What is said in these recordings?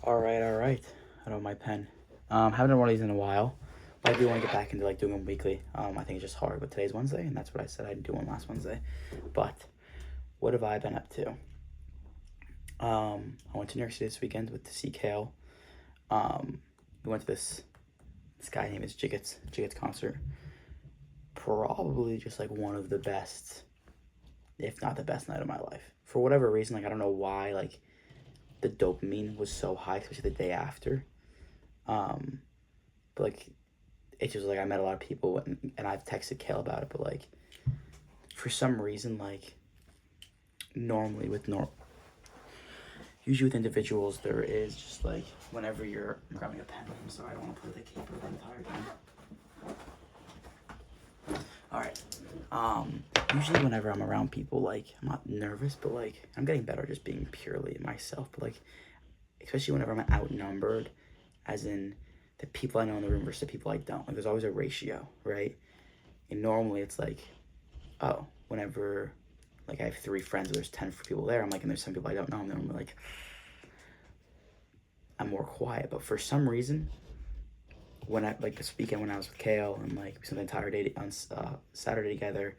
All right, all right. I don't have my pen. Haven't done one of these in a while, but I do want to get back into like doing them weekly. I think it's just hard, but today's Wednesday, and that's what I said I'd do one last Wednesday. But what have I been up to? I went to New York City this weekend with to see Kale. We went to this guy named is Jiggets concert. Probably just like one of the best, if not the best night of my life. For whatever reason, like I don't know why, like the dopamine was so high, especially the day after. Um, but like it's just like I met a lot of people and I've texted Kale about it, but like for some reason, like normally with usually with individuals there is just like whenever I'm grabbing a pen. I'm sorry, I don't want to put the caper the entire time. All right. Usually whenever I'm around people, like I'm not nervous, but like I'm getting better just being purely myself. But like, especially whenever I'm outnumbered, as in the people I know in the room versus the people I don't. Like there's always a ratio, right? And normally it's like, oh, whenever like I have 3 friends, there's 10 people there. I'm like, and there's some people I don't know. I'm normally like, I'm more quiet. But for some reason, when I like this weekend when I was with Kale and like we spent the entire day on Saturday together,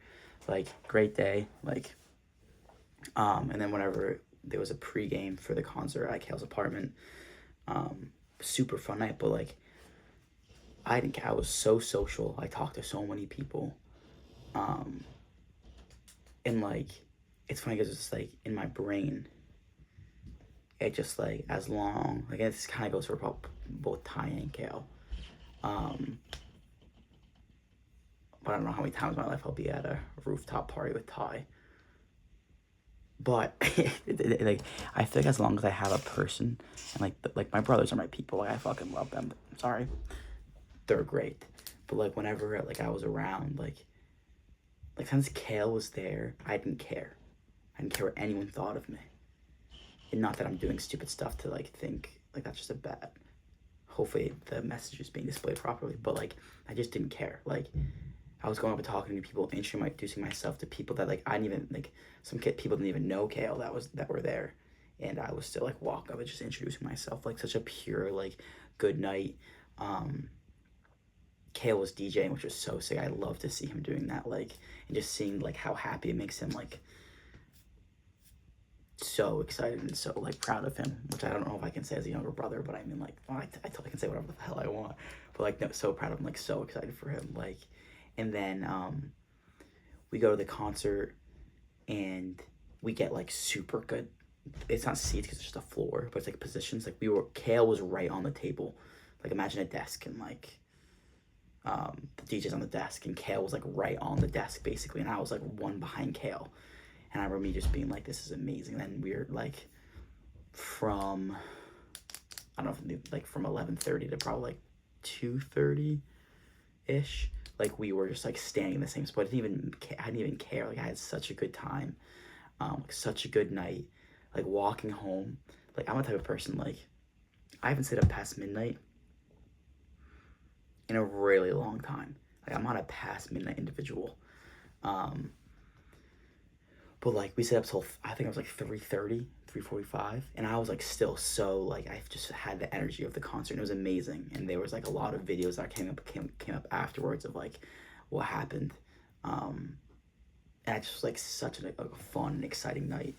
like great day, like and then whenever there was a pregame for the concert at Kale's apartment, super fun night. But like I didn't care. I was so social. I talked to so many people, and like it's funny because it's like in my brain, it just like as long like this kind of goes for both Ty and Kale. But I don't know how many times in my life I'll be at a rooftop party with Ty. But like I feel like as long as I have a person and like my brothers are my people, like I fucking love them. I'm sorry, they're great. But like whenever like I was around, like since Kale was there, I didn't care. I didn't care what anyone thought of me. And not that I'm doing stupid stuff to like think like that's just a bad. Hopefully the message is being displayed properly. But like I just didn't care. Like I was going up and talking to people, introducing myself to people that like I didn't even like people didn't even know Kale that were there, and I was still like walking up and just introducing myself like such a pure like good night. Kale was DJing, which was so sick. I love to see him doing that, like and just seeing like how happy it makes him, like so excited and so like proud of him, which I don't know if I can say as a younger brother, but I mean like well, I totally can say whatever the hell I want, but like no, so proud of him, like so excited for him, like and then we go to the concert and we get like super good. It's not seats because it's just a floor, but it's like positions. Like Kale was right on the table. Like imagine a desk and like the DJ's on the desk and Kale was like right on the desk basically, and I was like one behind Kale. And I remember me just being like, "This is amazing." And then we were like, from I don't know, like from 11:30 to probably like 2:30 ish. Like we were just like standing in the same spot. I didn't even care. Like I had such a good time, like such a good night. Like walking home, like I'm the type of person like I haven't stayed up past midnight in a really long time. Like I'm not a past midnight individual. Um, but like we stayed up till I think it was like 3:30, 3:45, and I was like still so like I just had the energy of the concert. And it was amazing, and there was like a lot of videos that came up afterwards of like what happened. And I just was like such a fun and exciting night.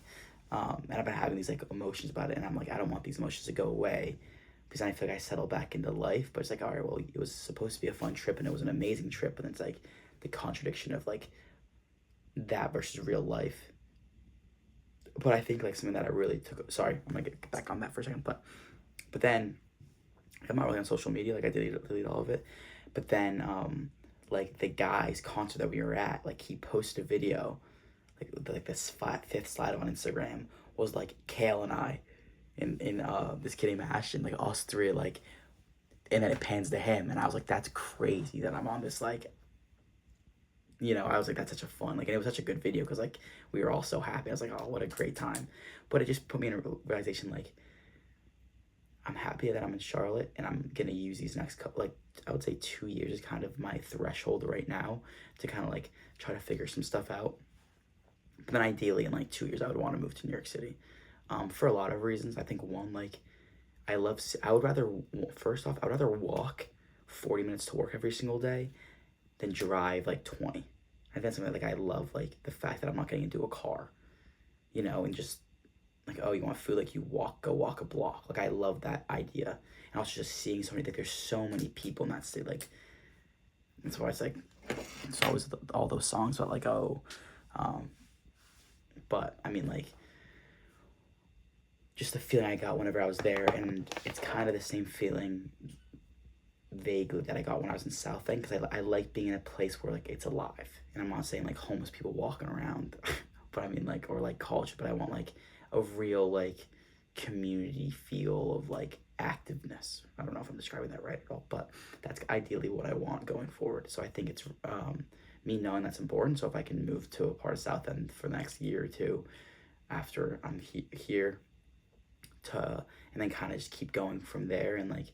And I've been having these like emotions about it, and I'm like I don't want these emotions to go away because I feel like I settle back into life. But it's like all right, well it was supposed to be a fun trip, and it was an amazing trip, but it's like the contradiction of like that versus real life. But I think like something that I really took. Sorry, I'm gonna get back on that for a second. But then I'm not really on social media. Like I delete all of it. But then like the guy's concert that we were at, like he posted a video, like this fifth slide on Instagram was like Kale and I, in this kid named Ashton, like us three, like, and then it pans to him, and I was like, that's crazy that I'm on this like I was like, that's such a fun, like, and it was such a good video because, like, we were all so happy. I was like, oh, what a great time. But it just put me in a realization, like, I'm happy that I'm in Charlotte and I'm going to use these next couple, like, I would say 2 years is kind of my threshold right now to kind of, like, try to figure some stuff out. But then ideally in, like, 2 years, I would want to move to New York City for a lot of reasons. I think one, like, I would rather, first off, I would rather walk 40 minutes to work every single day than drive like 20. I think that's something like I love, like the fact that I'm not getting into a car, you know, and just like, oh, you want food, like go walk a block. Like I love that idea. And also just seeing so many, like there's so many people in that state. Like that's why it's like, it's always all those songs about like, oh, but I mean like, just the feeling I got whenever I was there, and it's kind of the same feeling vaguely that I got when I was in South End, because I like being in a place where like it's alive, and I'm not saying like homeless people walking around, but I mean like, or like culture, but I want like a real like community feel of like activeness. I don't know if I'm describing that right at all, but that's ideally what I want going forward. So I think it's me knowing that's important. So if I can move to a part of South End for the next year or two after I'm here, to and then kind of just keep going from there, and like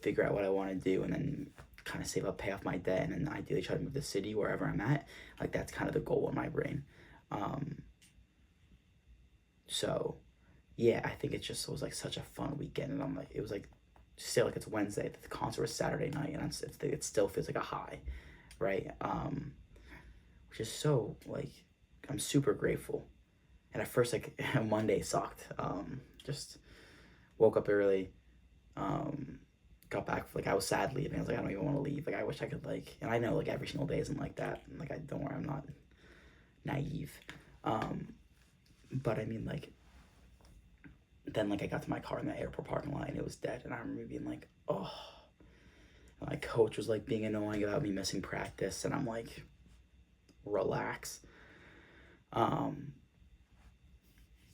figure out what I want to do, and then kind of save up, pay off my debt, and then ideally try to move to the city wherever I'm at. Like that's kind of the goal in my brain. So yeah, I think it was like such a fun weekend, and I'm like, it was like still like it's Wednesday, the concert was Saturday night, and it still feels like a high, right? Which is so like, I'm super grateful. And at first, like, Monday sucked. Just woke up early, got back, like, I was sad leaving. I was like, I don't even want to leave. Like, I wish I could, like, and I know, like, every single day isn't like that. And, like, don't worry, I'm not naive. But I mean, like, then, like, I got to my car in the airport parking lot, and it was dead. And I remember being like, oh. And my coach was, like, being annoying about me missing practice. And I'm like, relax.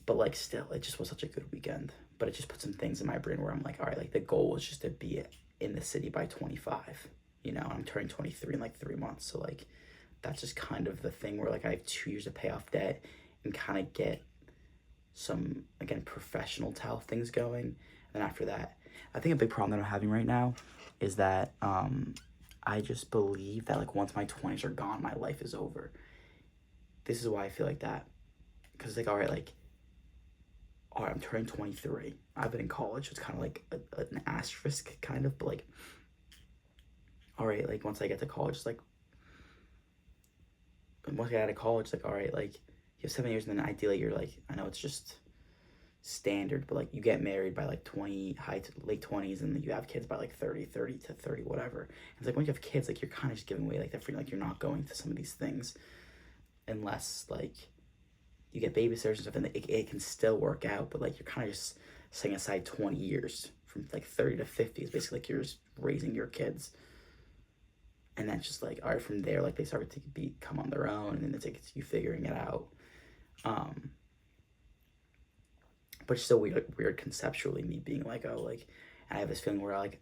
But like still, it just was such a good weekend. But it just put some things in my brain where I'm like, all right, like the goal was just to be in the city by 25. You know, I'm turning 23 in like 3 months. So like that's just kind of the thing where like I have 2 years to pay off debt and kind of get some, again, professional towel things going. And after that, I think a big problem that I'm having right now is that I just believe that like once my 20s are gone, my life is over. This is why I feel like that. Because it's like, all right, like, all right, I'm turning 23. I've been in college. So it's kind of like an asterisk, kind of, but like, all right, like once I get to college, it's like, once I get out of college, it's like, all right, like you have 7 years, and then ideally you're like, I know it's just standard, but like you get married by like 20, late 20s, and then you have kids by like 30 to 30, whatever. And it's like when you have kids, like you're kind of just giving away like that freedom, like you're not going to some of these things unless like you get babysitters and stuff, and it can still work out, but like you're kind of just setting aside 20 years from like 30 to 50 is basically like you're just raising your kids. And that's just like, all right, from there, like they start to come on their own, and then it's like it's you figuring it out. But it's still weird conceptually, me being like, oh, like, and I have this feeling where like,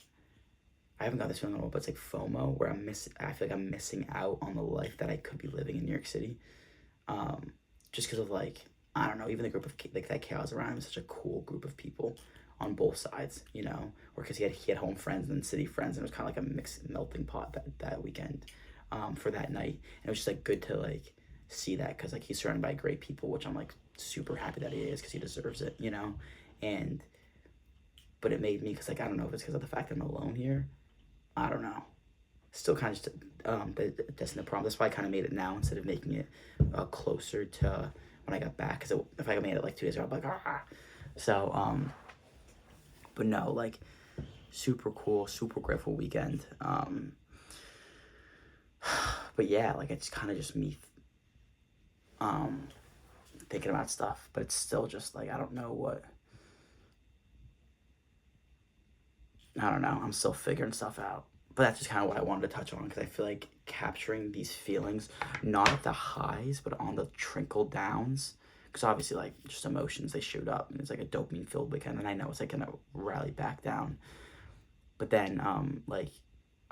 I haven't got this feeling at all, but it's like FOMO, where I feel like I'm missing out on the life that I could be living in New York City. Just because of like, I don't know, even the group of like that chaos around him is such a cool group of people on both sides, you know, or because he had home friends and city friends, and it was kind of like a mixed melting pot that weekend, for that night. And it was just like good to like see that, because like he's surrounded by great people, which I'm like super happy that he is, because he deserves it, you know. And but it made me, because like I don't know if it's because of the fact that I'm alone here, I don't know, still kind of just that's the problem. That's why I kind of made it now instead of making it closer to when I got back, because if I made it like 2 days ago, I'd be like, ah. So but no, like super cool, super grateful weekend. But yeah, like it's kind of just me thinking about stuff, but it's still just like, I don't know. I'm still figuring stuff out. But that's just kind of what I wanted to touch on, because I feel like capturing these feelings, not at the highs, but on the trickle downs. Because obviously, like, just emotions, they shoot up, and it's like a dopamine filled weekend, and I know it's like gonna rally back down. But then, like,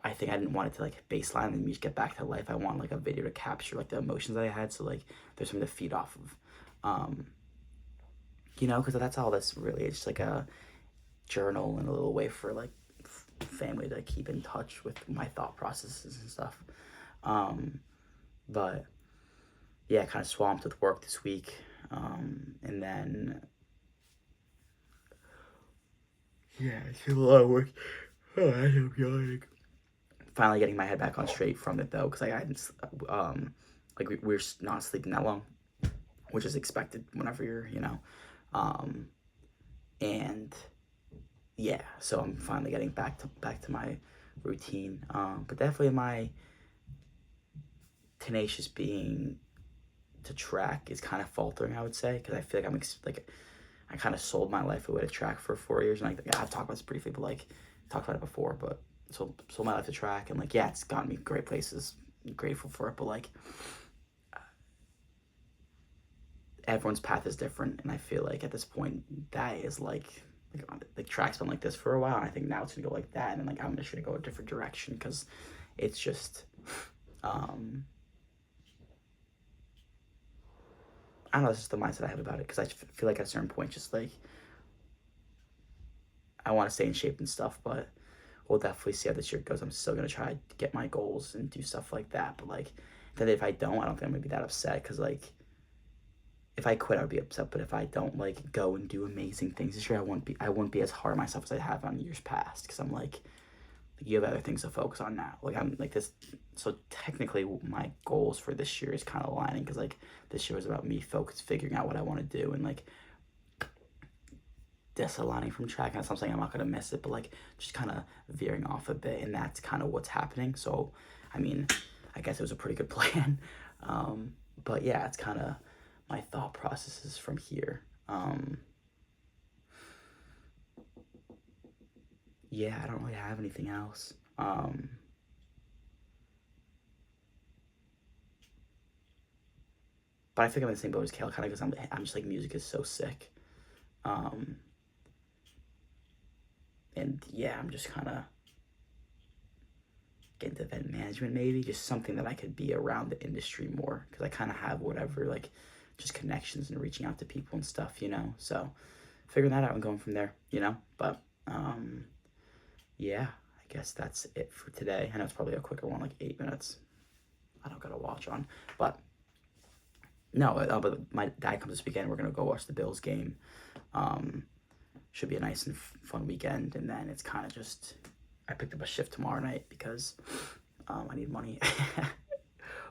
I think I didn't want it to like baseline and me just get back to life. I want like a video to capture like the emotions that I had, so like there's something to feed off of. You know, because that's all this really is, just like a journal and a little way for like family to keep in touch with my thought processes and stuff. But yeah, kind of swamped with work this week, and then Yeah, it's a lot of work. Oh, I am yawning. Finally getting my head back on straight from it though, because I hadn't, like we're not sleeping that long, which is expected whenever you're, um, and yeah, so I'm finally getting back to my routine. But definitely my tenacious being to track is kind of faltering, I would say, because I feel like like I kind of sold my life away to track for 4 years, and like yeah, I've talked about this briefly, but like I talked about it before, but sold my life to track, and like yeah, it's gotten me great places. I'm grateful for it, but like everyone's path is different, and I feel like at this point that is like track's been like this for a while, and I think now it's gonna go like that, and then like I'm just gonna go a different direction because it's just um I don't know, it's just the mindset I have about it because I feel like at a certain point just like I want to stay in shape and stuff, but we'll definitely see how this year goes. I'm still gonna try to get my goals and do stuff like that, but like then if I don't, I don't think I'm gonna be that upset because like if I quit, I would be upset. But if I don't like go and do amazing things this year, I won't be as hard on myself as I have on years past because I'm like you have other things to focus on now. Like I'm like this, so technically my goals for this year is kind of aligning because like this year was about me figuring out what I want to do and like disaligning from track. And that's not saying I'm not gonna miss it, but like just kind of veering off a bit, and that's kind of what's happening. So, I mean, I guess it was a pretty good plan. But yeah, it's kind of my thought processes from here. Yeah, I don't really have anything else. But I think I'm in the same boat as Kale, kind of because I'm just like music is so sick. Um, and yeah, I'm just kind of get into event management, maybe just something that I could be around the industry more because I kind of have whatever like just connections and reaching out to people and stuff. So figuring that out and going from there. But yeah, I guess that's it for today. I know it's probably a quicker one, like 8 minutes. I don't got a watch on, but no, but my dad comes this weekend. We're gonna go watch the Bills game. Um, should be a nice and fun weekend, and then it's kind of just I picked up a shift tomorrow night because I need money.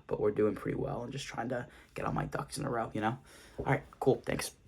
But we're doing pretty well and just trying to get all my ducks in a row. All right, cool. Thanks.